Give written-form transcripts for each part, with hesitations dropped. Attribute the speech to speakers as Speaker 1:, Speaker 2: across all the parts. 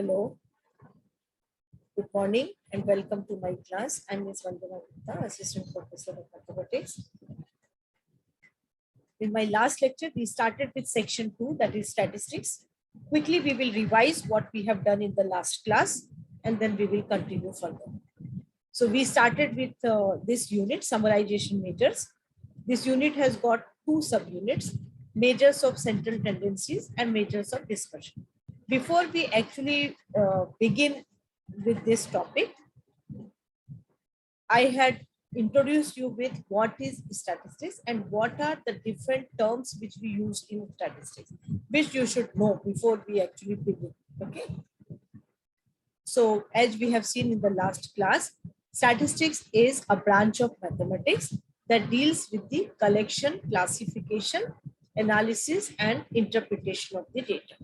Speaker 1: Hello, good morning and welcome to my class. I'm Ms. Vandana Gupta, Assistant Professor of Mathematics. In my last lecture, we started with section 2, that is statistics. Quickly, we will revise what we have done in the last class and then we will continue further. So we started with this unit, summarization measures. This unit has got two subunits, measures of central tendencies and measures of dispersion. Before we actually begin with this topic, I had introduced you with what is statistics and what are the different terms which we use in statistics, which you should know before we actually begin. Okay. So as we have seen in the last class, statistics is a branch of mathematics that deals with the collection, classification, analysis, and interpretation of the data.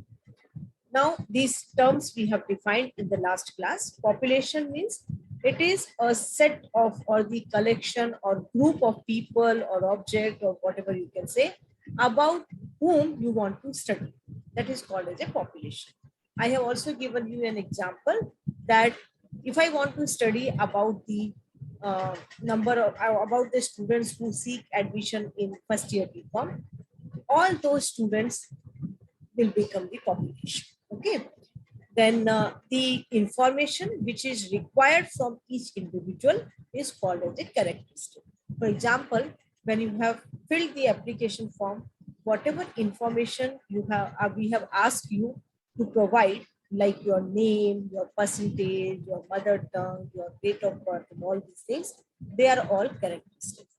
Speaker 1: Now, these terms we have defined in the last class. Population means it is a set of or the collection or group of people or object or whatever you can say about whom you want to study. That is called as a population. I have also given you an example that if I want to study about the number of about the students who seek admission in first year BCom, all those students will become the population. Okay. Then the information which is required from each individual is called as a characteristic. For example, when you have filled the application form, whatever information you have, we have asked you to provide, like your name, your percentage, your mother tongue, your date of birth, and all these things, they are all characteristics.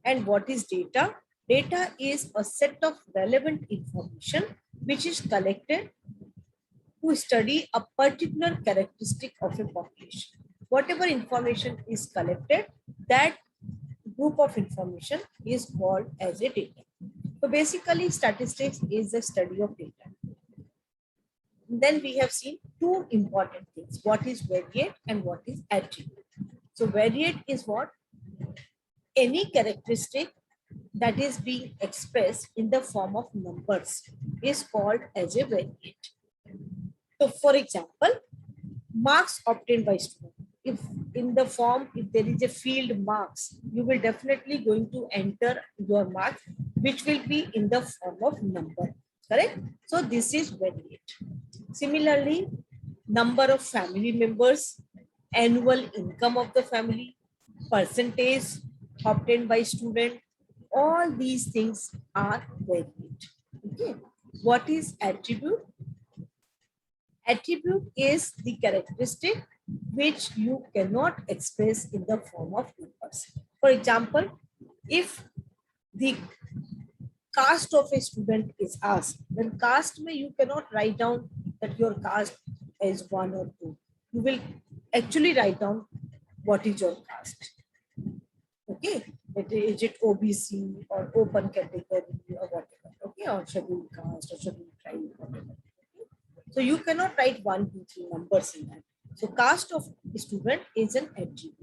Speaker 1: And what is data? Data is a set of relevant information which is collected to study a particular characteristic of a population. Whatever information is collected, that group of information is called as a data. So basically, statistics is the study of data. Then we have seen two important things. What is variate and what is attribute. So variate is what? Any characteristic that is being expressed in the form of numbers is called as a variate. So for example, marks obtained by student. If in the form, if there is a field marks, you will definitely going to enter your marks, which will be in the form of number, correct? So this is variate. Similarly, number of family members, annual income of the family, percentage obtained by student, all these things are variate. Okay. What is attribute? Attribute is the characteristic which you cannot express in the form of numbers. For example, if the caste of a student is asked, then caste may you cannot write down that your caste is 1 or 2. You will actually write down what is your caste. Okay, is it OBC or open category or whatever, okay, or scheduled caste or scheduled tribe, whatever. So you cannot write 1, 2, 3 numbers in that. So caste of the student is an attribute.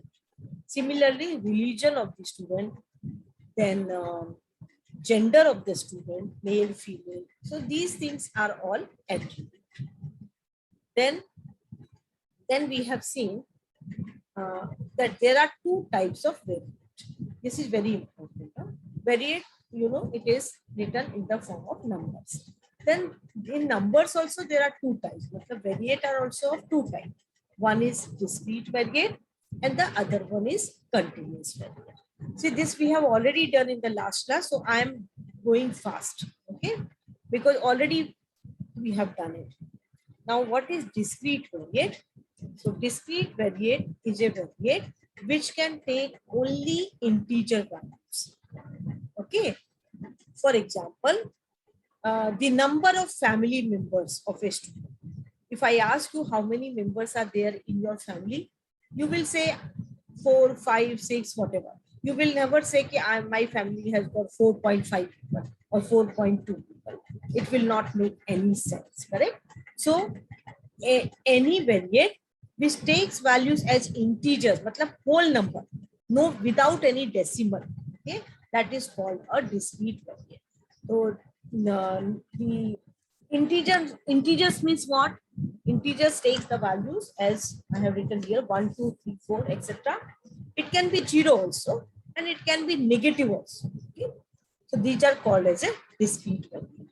Speaker 1: Similarly, religion of the student, then gender of the student, male, female. So these things are all attribute. Then we have seen that there are two types of variate. This is very important. Variate, it is written in the form of numbers. Then in numbers also there are two types. The variate are also of two types. One is discrete variate and the other one is continuous variate. See, this we have already done in the last class, so I am going fast, okay? Because already we have done it. Now, what is discrete variate? So discrete variate is a variate which can take only integer values. Okay. For example, the number of family members of a student. If I ask you how many members are there in your family, you will say 4, 5, 6, whatever. You will never say my family has got 4.5 people or 4.2 people. It will not make any sense, correct? So any variate which takes values as integers, matlab whole number, no, without any decimal, okay, that is called a discrete variate. So the integers means what? integers takes the values as I have written here, 1, 2, 3, 4, etc. It can be 0 also, and it can be negative also. Okay? So these are called as a discrete variate.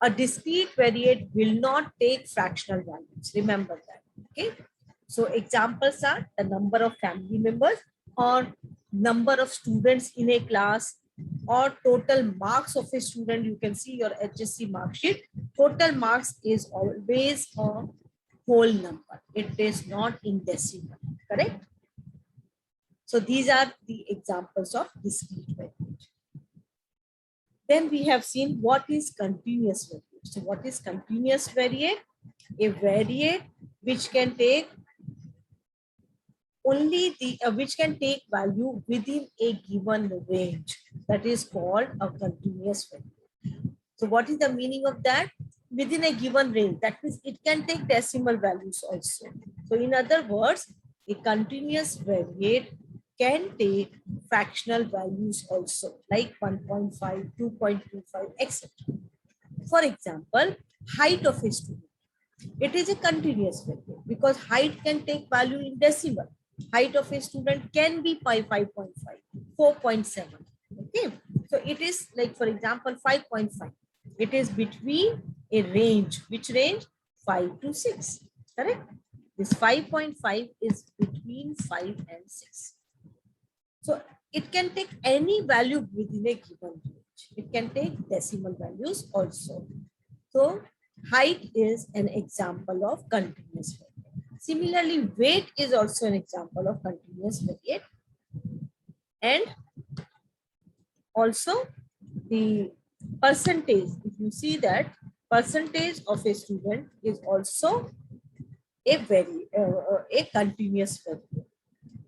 Speaker 1: A discrete variate will not take fractional values. Remember that. Okay. So examples are the number of family members, or number of students in a class, or total marks of a student. You can see your HSC mark sheet. Total marks is always a whole number. It is not in decimal. Correct? So these are the examples of discrete variate. Then we have seen what is continuous variate. So what is continuous variate? A variate which can take only which can take value within a given range. That is called a continuous variate. So what is the meaning of that? Within a given range. That means it can take decimal values also. So in other words, a continuous variate can take fractional values also, like 1.5, 2.25, etc. For example, height of a student. It is a continuous variable because height can take value in decimal. Height of a student can be 5.5, 4.7. Okay. So it is like, for example, 5.5. It is between a range. Which range? 5 to 6. Correct? This 5.5 is between 5 and 6. So it can take any value within a given range. It can take decimal values also. So height is an example of continuous variate. Similarly, weight is also an example of continuous variate. And also the percentage, if you see that percentage of a student is also a continuous variate.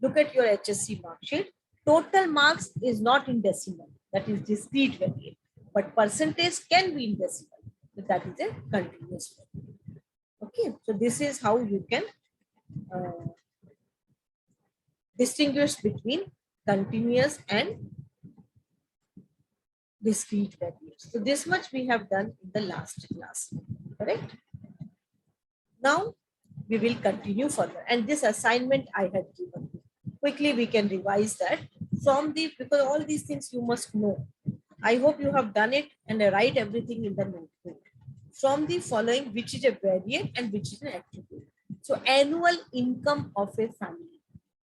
Speaker 1: Look at your HSC mark sheet. Total marks is not in decimal, that is discrete variate, but percentage can be in decimal. So that is a continuous variate. Okay, so this is how you can distinguish between continuous and discrete variates. So this much we have done in the last class, correct? Now we will continue further, and this assignment I had given you. Quickly we can revise that from the, because all these things you must know. I hope you have done it and write everything in the notebook. From the following, which is a variate and which is an attribute. So annual income of a family.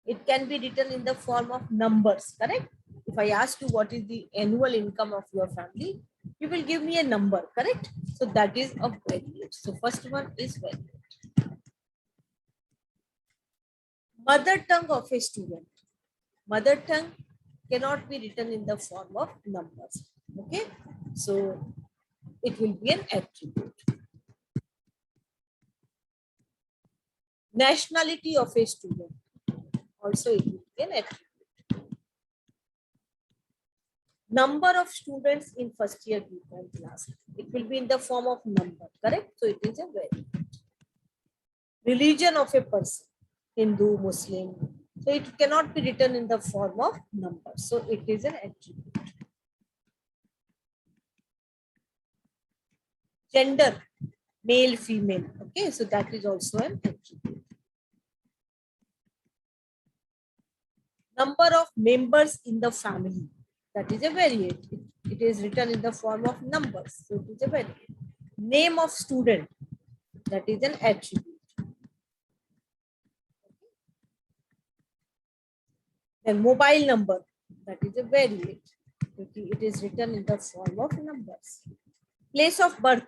Speaker 1: It can be written in the form of numbers, correct? If I ask you what is the annual income of your family, you will give me a number, correct? So that is a variate. So first one is variate. Mother tongue of a student. Mother tongue cannot be written in the form of numbers. Okay, so it will be an attribute. Nationality of a student, also it will be an attribute. Number of students in first year BCom class, it will be in the form of number, correct? So it is a variate. Religion of a person, Hindu, Muslim, so it cannot be written in the form of number, so it is an attribute. Gender, male, female, okay, so that is also an attribute. Number of members in the family, that is a variate. It is written in the form of numbers, so it is a variate. Name of student, that is an attribute. Then mobile number, that is a variate. It is written in the form of numbers. Place of birth,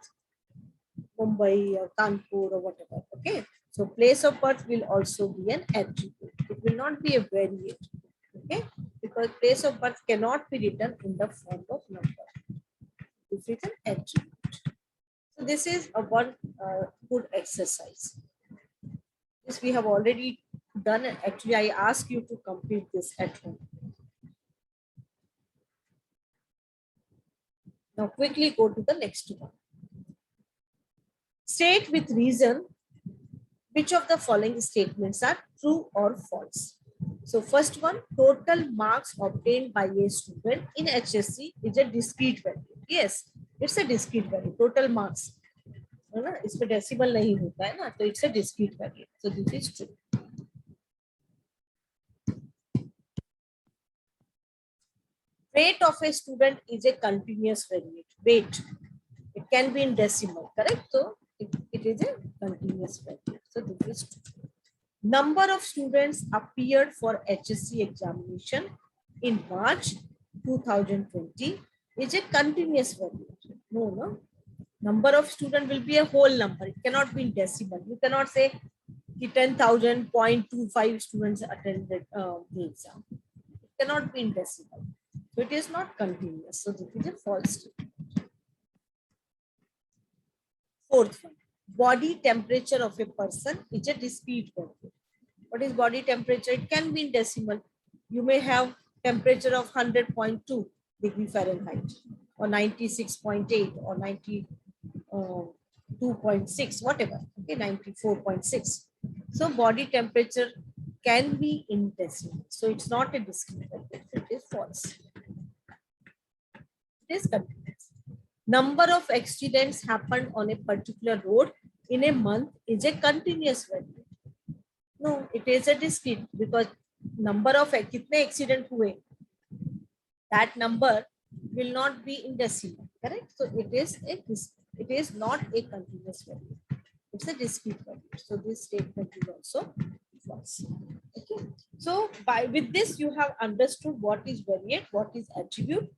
Speaker 1: Mumbai or Kanpur or whatever. Okay, so place of birth will also be an attribute. It will not be a variate. Okay, because place of birth cannot be written in the form of number. It is an attribute. So this is a one good exercise. This we have already done. Actually, I ask you to complete this at home. Now quickly go to the next one. State with reason which of the following statements are true or false. So first one, total marks obtained by a student in HSC is a discrete value. Yes, it's a discrete value, total marks. है ना, इसमें decimal नहीं होता है ना, तो it's a discrete variate, so this is true. Weight of a student is a continuous variate. Weight, it can be in decimal, correct? So it is a continuous variate. So this is true. Number of students appeared for HSC examination in March 2020 is a continuous variate. No. Number of students will be a whole number. It cannot be in decimal. You cannot say 10,000.25 students attended the exam. It cannot be in decimal. So it is not continuous. So this is a false statement. Fourth one, body temperature of a person is a discrete variable. What is body temperature? It can be in decimal. You may have temperature of 100.2 degree Fahrenheit or 96.8 or 92.6, whatever. Okay, 94.6. So body temperature can be in decimal. So it's not a discrete variable. It is false. It is continuous. Number of accidents happened on a particular road in a month is a continuous value. No, it is a discrete because number of kitne accident hue, that number will not be in decimal, correct? So it is not a continuous value. It's a discrete value. So this statement is also false. Okay. So with this you have understood what is variate, what is attribute,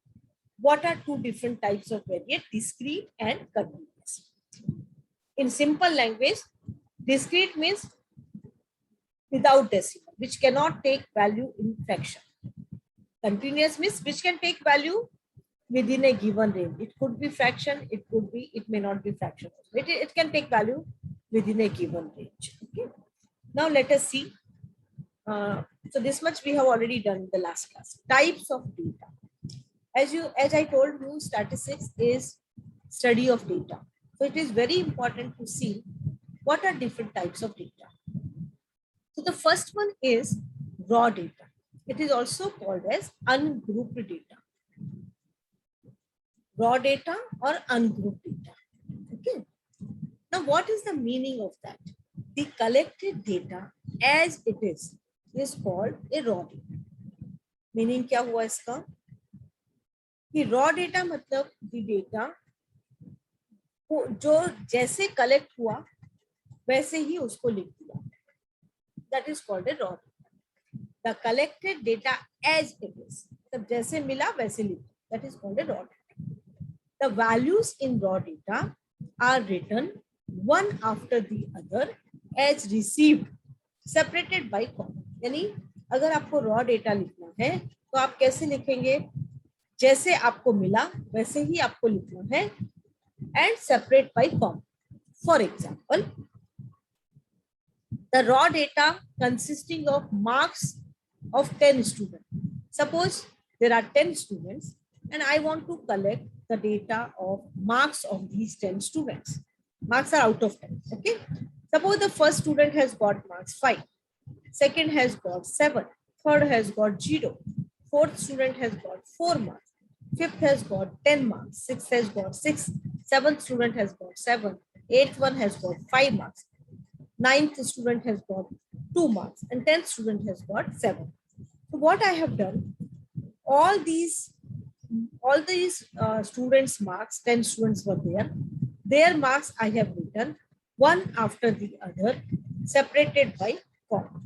Speaker 1: what are two different types of variate, discrete and continuous. In simple language, discrete means without decimal, which cannot take value in fraction. Continuous means which can take value within a given range. It could be fraction, it may not be fraction. It can take value within a given range. Okay. Now let us see. So this much we have already done in the last class. Types of data. As I told you, statistics is study of data. So it is very important to see what are different types of data. So the first one is raw data. It is also called as ungrouped data. Raw data or ungrouped data. Okay. Now what is the meaning of that? The collected data as it is called a raw data. Meaning क्या हुआ इसका? कि raw data मतलब the data जो जैसे collect हुआ वैसे ही उसको लिख दिया. That is called a raw data. The collected data as it is. तब जैसे मिला वैसे लिख. That is called a raw data. The values in raw data are written one after the other as received, separated by comma. यानी अगर आपको raw data लिखना है तो आप कैसे लिखेंगे? जैसे आपको मिला वैसे ही आपको लिखना है and separate by comma. For example, the raw data consisting of marks of 10 students. Suppose there are 10 students and I want to collect the data of marks of these 10 students. Marks are out of 10. Okay. Suppose the first student has got marks 5, second has got 7, third has got 0, fourth student has got 4 marks, fifth has got 10 marks, sixth has got 6, seventh student has got 7, eighth one has got 5 marks, ninth student has got 2 marks, and 10th student has got 7. So what I have done, all these students' marks, 10 students were there, their marks I have written one after the other, separated by comma.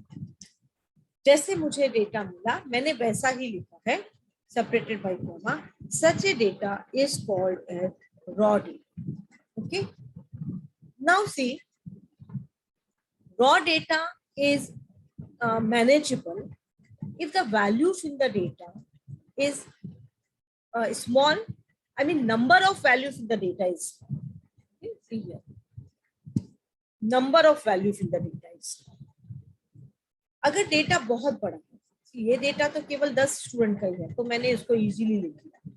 Speaker 1: जैसे मुझे data मिला मैंने वैसा ही लिखा है, separated by comma. Such a data is called as raw data. Okay. Now see, raw data is manageable if the values in the data is small. I mean, number of values in the data is small. Okay, see here. Number of values in the data is small. अगर data बहुत बड़ा है, ये data तो केवल 10 student का ही है तो मैंने इसको इजीली लिख दिया.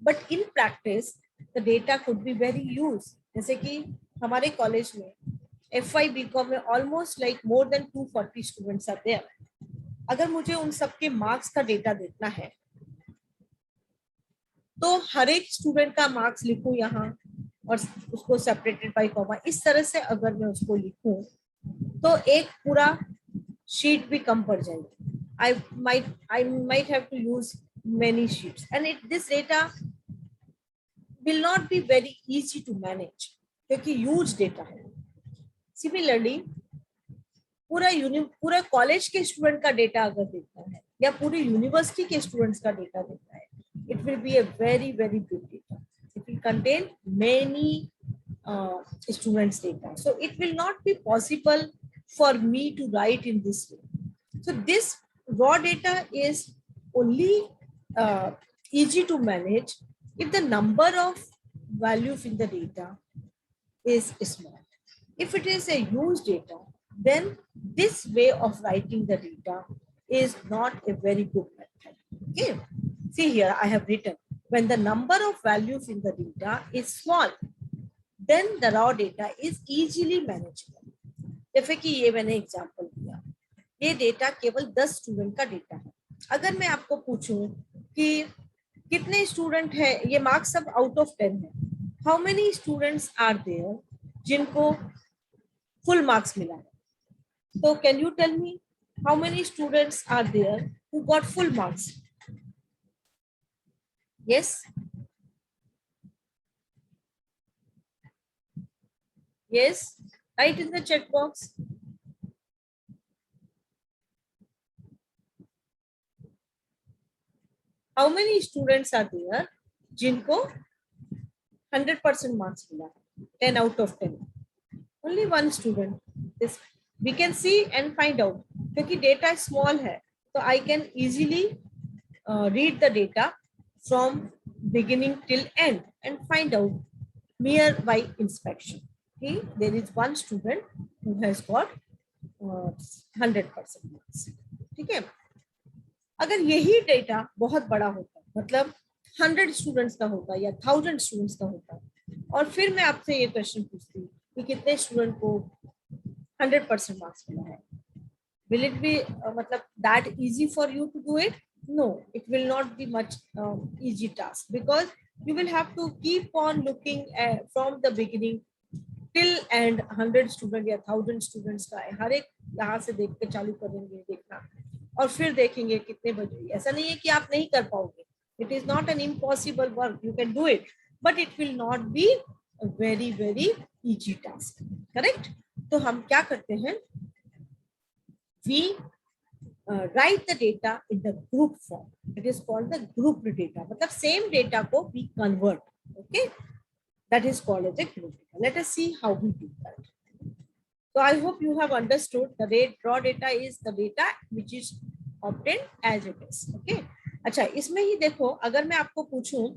Speaker 1: But in practice the data could be very use. जैसे कि हमारे कॉलेज में FY BCom में almost like more than 240 students are there. अगर मुझे उन सबके मार्क्स का डेटा देखना है तो हर एक स्टूडेंट का मार्क्स लिखूं यहाँ, और उसको सेपरेटेड बाय कॉमा, इस तरह से अगर मैं उसको लिखूं तो एक पूरा शीट भी कम पड़ जाएगी. I might have to use many sheets and this data will not be very easy to manage क्योंकि huge data है. Similarly, पूरा कॉलेज के स्टूडेंट का डेटा अगर देखना है या पूरी यूनिवर्सिटी के स्टूडेंट्स का डेटा देखना है, it will be a very very big data. It will contain many students data, so it will not be possible for me to write in this way. So this raw data is only easy to manage if the number of values in the data is small. If it is a huge data, then this way of writing the data is not a very good method. Okay, see here I have written when the number of values in the data is small, then the raw data is easily manageable. जैसे कि ये मैंने example दिया, ये data केवल 10 student का data है. अगर मैं आपको पूछूं कि कितने स्टूडेंट है, ये मार्क्स सब आउट ऑफ 10 है, how many students are there जिनको फुल मार्क्स मिला है, तो can you tell me how many students are there who got full marks? Yes, yes, write in the check box. How many students are there जिनको 100% marks मिला है, 10 out of 10? Only one student. This we can see and find out. क्योंकि data small है, तो I can easily read the data from beginning till end and find out mere by inspection. Okay, there is one student who has got 100% marks. ठीक है, अगर यही data बहुत बड़ा होता, मतलब 100 स्टूडेंट्स का होता या 1000 स्टूडेंट्स का होता, और फिर मैं आपसे ये क्वेश्चन पूछती कि कितने स्टूडेंट को 100% मार्क्स मिला है, will it be मतलब that easy for you to do it? No, it will not be much easy task, because you will have to keep on looking from the beginning till end. 100 student या 1000 students का हर एक यहाँ से देख के चालू करेंगे देखना, और फिर देखेंगे कितने बजे. ऐसा नहीं है कि आप नहीं कर पाओगे, it is not an impossible work, you can do it, but it will not be a very very easy task. Correct? तो हम क्या करते हैं, we write the data in the group form. It is called the grouped data. मतलब same data को we convert. Okay, that is called as a group data. Let us see how we do that. So I hope you have understood the raw data is the data which is obtained as it is. Okay. अच्छा, इसमें ही देखो, अगर मैं आपको पूछूं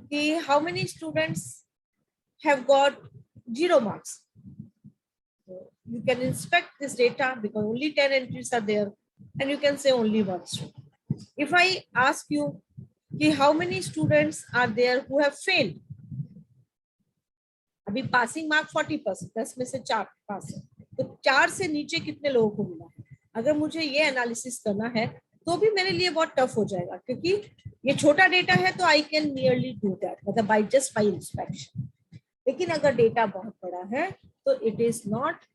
Speaker 1: कि how many students have got 0 marks, you can inspect this data because only 10 entries are there, and you can say only one student. If I ask you कि how many students are there who have failed, अभी passing mark 40%, 10 में से 4 पास है, तो 4 से नीचे कितने लोगों को मिला है, अगर मुझे ये एनालिसिस करना है तो भी मेरे लिए बहुत टफ हो जाएगा, क्योंकि ये छोटा डेटा है तो I can nearly do that, मतलब बाय जस्ट बाय इंस्पेक्शन. लेकिन अगर डेटा बहुत बड़ा है तो it is not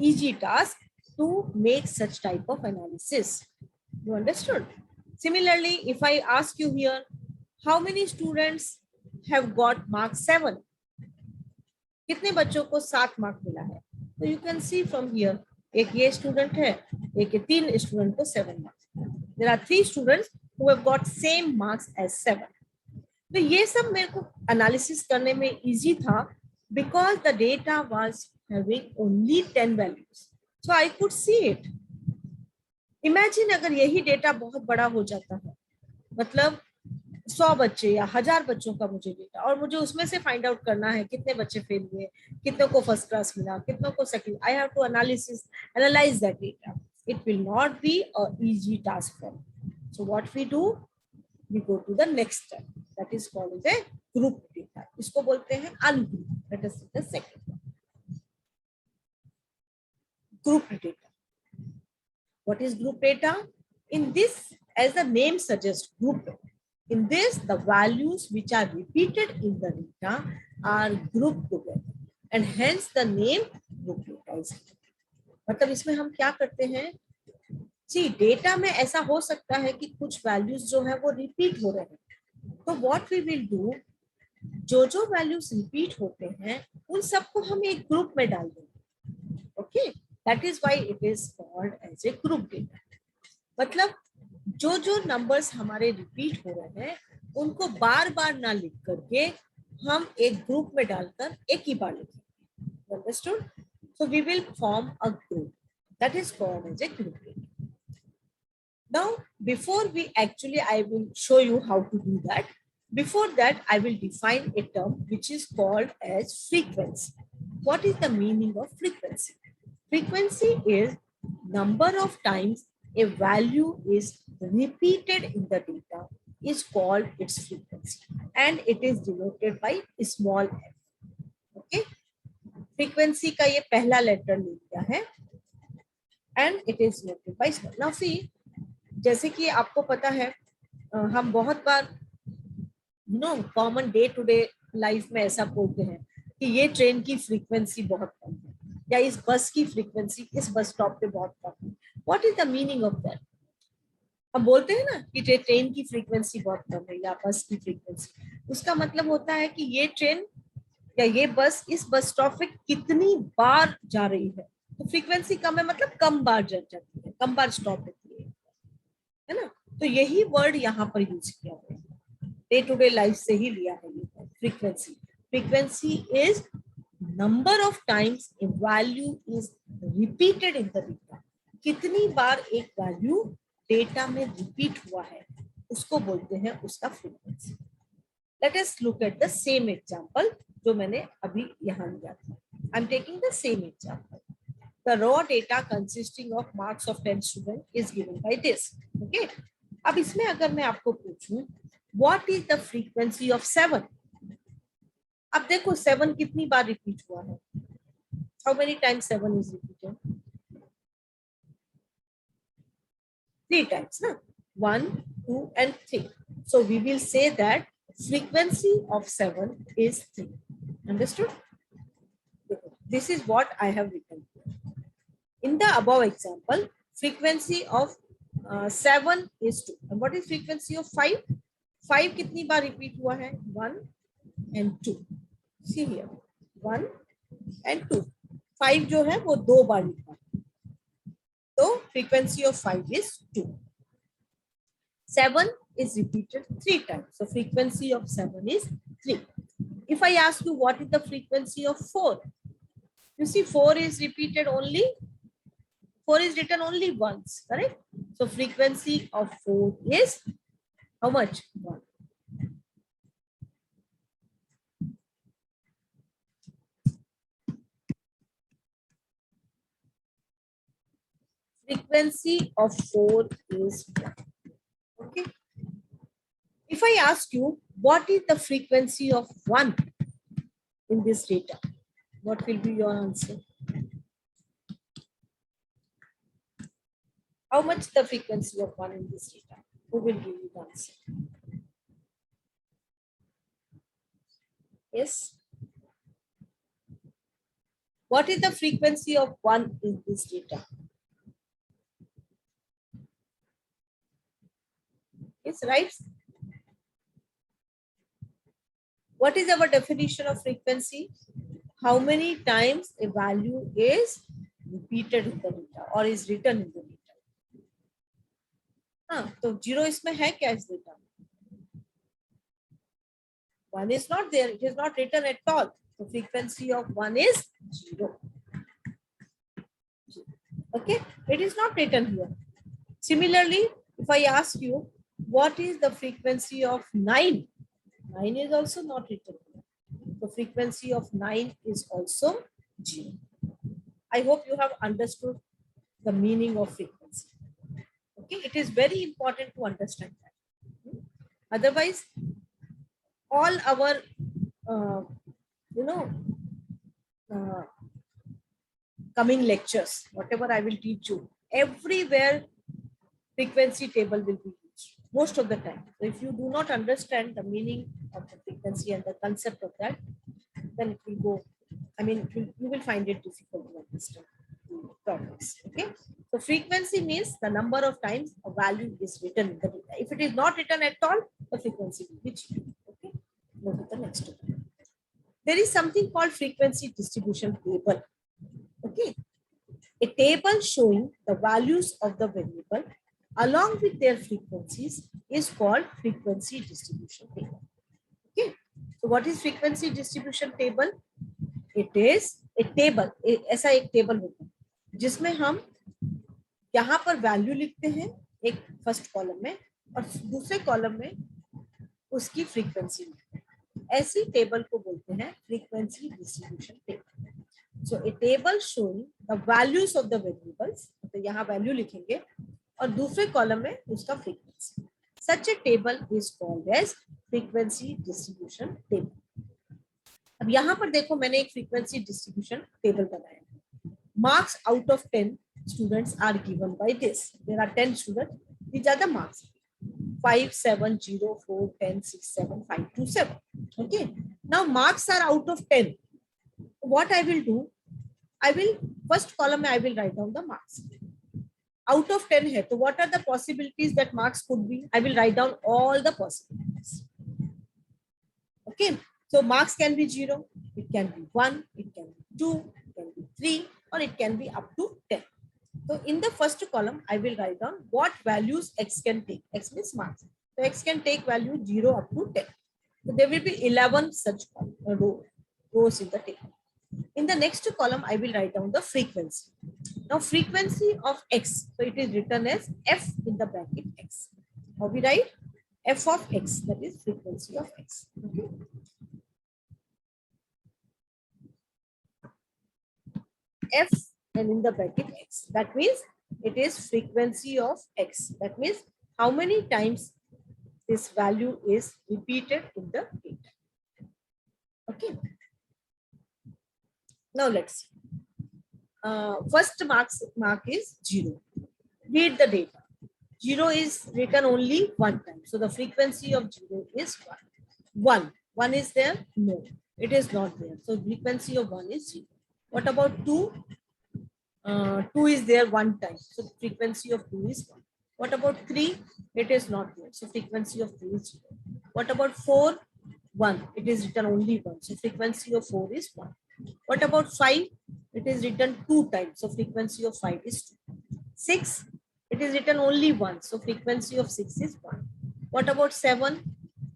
Speaker 1: easy task to make such type of analysis. You understood? Similarly, if I ask you here, how many students have got mark 7? कितने बच्चों को 7 मार्क मिला है? तो you can see from here, एक ये student है, एक ये 3 स्टूडेंट को 7 marks. There are 3 students who have got same marks as 7. तो ये सब मेरे को एनालिसिस करने में इजी था because the data was having only 10 values, so I could see it. Imagine अगर यही डेटा बहुत बड़ा हो जाता है, मतलब 100 बच्चे या 1000 बच्चों का मुझे डेटा, और मुझे उसमें से फाइंड आउट करना है कितने बच्चे फेल हुए, कितनों को फर्स्ट क्लास मिला, कितनों को second. I have to analyse that data. It will not be a easy task for me. So what we do, we go to the next step, that is called as a group data. इसको बोलते हैं ungroup. Let us see the second one. Group data. What is group data? In this, as the name suggests, group data. In this, the values which are repeated in the data are grouped together and hence the name nucleotides. मतलब इसमें हम क्या करते हैं, जी data में ऐसा हो सकता है कि कुछ वैल्यूज जो है वो रिपीट हो रहे हैं, तो व्हाट वी विल डू, जो वैल्यूज रिपीट होते हैं उन सबको हम एक ग्रुप में डाल देंगे. Okay, that is why it is called as a group data. मतलब जो नंबर्स हमारे रिपीट हो रहे हैं उनको बार बार ना लिख करके हम एक ग्रुप में डालकर एक ही बार लिखेंगे. Understood? So we will form a group, that is called as a group data. Now, before we actually, I will show you how to do that. Before that, I will define a term which is called as frequency. What is the meaning of frequency? Frequency is number of times a value is repeated in the data is called its frequency, and it is denoted by small f. Okay, frequency का ये पहला letter ले लिया है and it is denoted by small. Now see, जैसे कि आपको पता है हम बहुत बार common day to day life में ऐसा बोलते हैं कि ये ट्रेन की फ्रीक्वेंसी बहुत कम है या इस बस की फ्रीक्वेंसी इस बस स्टॉप पे बहुत कम है. What is the meaning of that? हम बोलते हैं ना कि ट्रेन की फ्रीक्वेंसी बहुत कम है या बस की फ्रीक्वेंसी, उसका मतलब होता है कि ये ट्रेन या ये बस इस बस स्टॉप पे कितनी बार जा रही है. तो फ्रीक्वेंसी कम है मतलब कम बार जाती है, कम बार स्टॉप होती है ना. तो यही वर्ड यहाँ पर यूज किया गया है, डे टू डे लाइफ से ही लिया है ये frequency. Frequency is number of times A value is repeated in the data. कितनी बार एक वैल्यू डेटा में रिपीट हुआ है उसको बोलते हैं उसका frequency. Let us look at the same example जो मैंने अभी यहाँ लिया था. I am taking the same example. The raw data consisting of marks of 10 students is given by this. Okay. अब इसमें अगर मैं आपको पूछूं what is the frequency of 7? अब देखो 7 कितनी बार रिपीट हुआ है. How many times 7 is repeated? 3 times, na? 1, 2 and 3. So we will say that frequency of 7 is 3. Understood? This is what I have written here. In the above example, frequency of 7 is 2. And what is frequency of 5? 5 कितनी बार repeat हुआ है? 1 and 2. See here, 1 and 2. 5 जो है वो 2 बार लिखा है. तो frequency of 5 is 2. 7 is repeated 3 times. So frequency of 7 is 3. If I ask you what is the frequency of 4, you see 4 is repeated only. 4 is written only once, correct? So frequency of 4 is how much? 1. Frequency of 4 is 1. Okay. If I ask you what is the frequency of 1 in this data, what will be your answer? How much the frequency of 1 in this data? Who will give you the answer? Yes. What is the frequency of 1 in this data? Yes, right? What is our definition of frequency? How many times a value is repeated in the data or is written in the data? हाँ, तो 0 इसमें है क्या इस data में? 1 is not there. It is not written at all. So frequency of 1 is 0. Okay, it is not written here. Similarly, if I ask you what is the frequency of 9, 9 is also not written here. The frequency of 9 is also 0. I hope you have understood the meaning of frequency. Okay, it is very important to understand that. Otherwise, all our coming lectures, whatever I will teach you, everywhere frequency table will be used most of the time. So if you do not understand the meaning of the frequency and the concept of that, then it will go. I mean, you will find it difficult to understand the topics. Okay. So frequency means the number of times a value is written in the data. If it is not written at all, the frequency will be zero. Okay. Go to the next one. There is something called frequency distribution table. Okay. A table showing the values of the variable along with their frequencies is called frequency distribution table. Okay. So what is frequency distribution table? It is a table, ऐसा एक table होता है जिसमें हम यहाँ पर value लिखते हैं एक फर्स्ट कॉलम में और दूसरे कॉलम में उसकी फ्रीक्वेंसी लिखते हैं. ऐसी टेबल को बोलते हैं frequency distribution table. So a table showing the values of the variables, तो यहाँ वैल्यू लिखेंगे और दूसरे कॉलम में उसका frequency. Such a table is called as frequency distribution table. अब यहाँ पर देखो मैंने एक फ्रीक्वेंसी डिस्ट्रीब्यूशन टेबल बनाया. Marks out of 10 students are given by this. There are 10 students. These are the marks. 5, 7, 0, 4, 10, 6, 7, 5, 2, 7. Okay. Now marks are out of 10. What I will do? I will first column I will write down the marks. Out of 10 hai, so what are the possibilities that marks could be? I will write down all the possibilities. Okay. So marks can be 0, it can be 1, it can be 2, it can be 3, or it can be up to 10. So in the first column, I will write down what values x can take. X means marks. So x can take value 0 up to 10. So there will be 11 such rows in the table. In the next column, I will write down the frequency. Now frequency of x. So it is written as f in the bracket x. How we write? F of x, that is frequency of x. Okay. F and in the bracket x. That means it is frequency of x. That means how many times this value is repeated in the data. Okay. Now let's see. First mark is 0. Read the data. 0 is written only one time. So the frequency of 0 is 1. 1 is there? No, it is not there. So frequency of 1 is 0. What about 2? 2 is there one time. So frequency of 2 is 1. What about 3? It is not there. So frequency of 3 is 0. What about 4? 1. It is written only 1. So frequency of 4 is 1. What about 5? It is written 2 times. So frequency of 5 is 2. 6? It is written only 1. So frequency of 6 is 1. What about 7?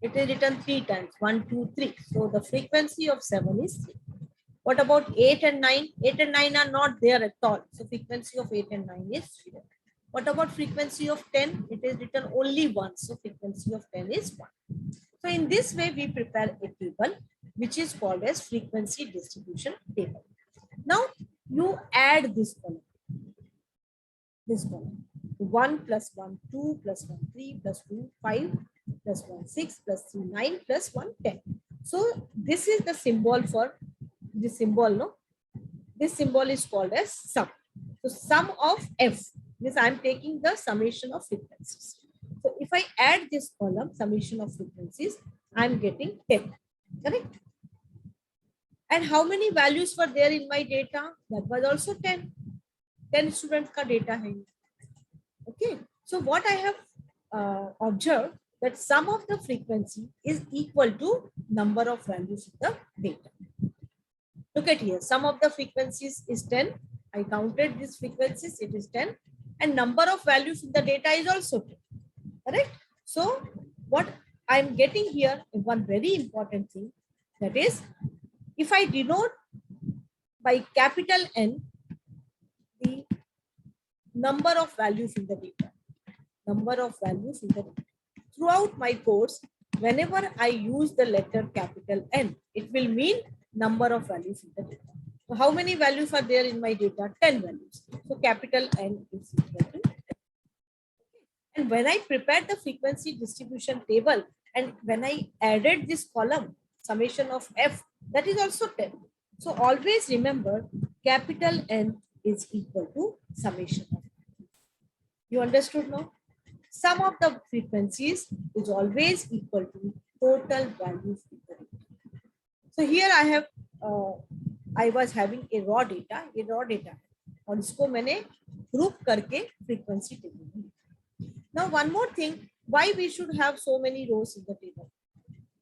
Speaker 1: It is written 3 times. 1, 2, 3. So the frequency of 7 is 3. What about 8 and 9? 8 and 9 are not there at all. So frequency of 8 and 9 is 0. What about frequency of 10? It is written only 1. So frequency of 10 is 1. So in this way, we prepare a table which is called as frequency distribution table. Now you add this column. This column. 1 plus 1, 2 plus 1, 3 plus 2, 5 plus 1, 6 plus 3, 9 plus 1, 10. So this is the symbol for this symbol, no? This symbol is called as sum. So sum of f means I am taking the summation of frequencies. So if I add this column, summation of frequencies, I am getting 10. Correct? And how many values were there in my data? That was also 10. 10 students ka data hai. Okay. So what I have observed that sum of the frequency is equal to number of values in the data. Look at here, sum of the frequencies is 10. I counted these frequencies, it is 10. And number of values in the data is also 10. Correct? So what I'm getting here is one very important thing. That is, if I denote by capital N the number of values in the data, number of values in the data. Throughout my course, whenever I use the letter capital N, it will mean number of values in the data. So how many values are there in my data? 10 values. So capital N is equal to 10. And when I prepared the frequency distribution table and when I added this column, summation of F, that is also 10. So always remember capital N is equal to summation of F. You understood now? Sum of the frequencies is always equal to total values. So here I have I was having a raw data, ये raw data है और इसको मैंने group करके frequency table में। Now one more thing, why we should have so many rows in the table?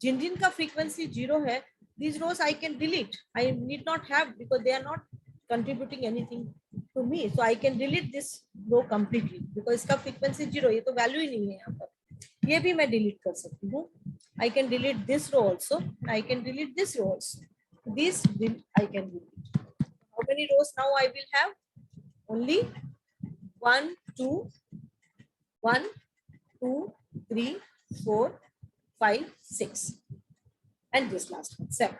Speaker 1: जिन जिन का फ्रीक्वेंसी 0 है, these rows I can delete. I need not have because they are not contributing anything to me. So I can delete this row completely because इसका frequency 0, ये तो value ही नहीं है यहाँ पर। ये भी मैं delete कर सकती हूँ। I can delete this row also. I can delete this row also. This I can delete. How many rows now I will have? Only 1, 2, 1, 2, 3, 4, 5, 6. And this last one, 7.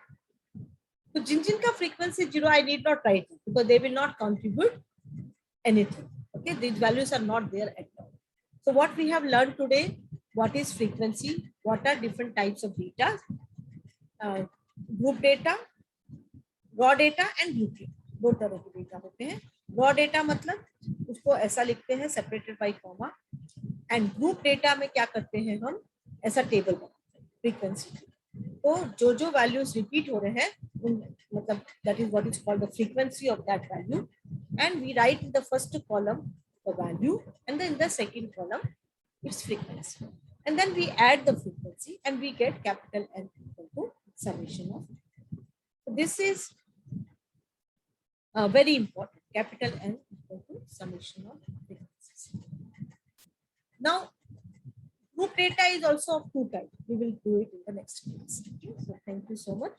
Speaker 1: So जिन जिन का frequency 0, I need not write it because they will not contribute anything. Okay, these values are not there at all. So what we have learned today, what is frequency, what are different types of data, group data, raw data and group data. दो तरह के data होते हैं। Raw data मतलब उसको ऐसा लिखते हैं separated by comma, and group data में क्या करते हैं हम, ऐसा टेबल बनाते हैं फ्रीक्वेंसी। तो जो जो वैल्यूज रिपीट हो रहे हैं मतलब that is what is called the frequency of that value, and we write in the first column the value and in the second column its frequency, and then we add the frequency and we get capital N equal to summation of. So this is very important, capital N equal to summation of frequencies. Now group data is also of two types. We will do it in the next class. Okay? So thank you so much.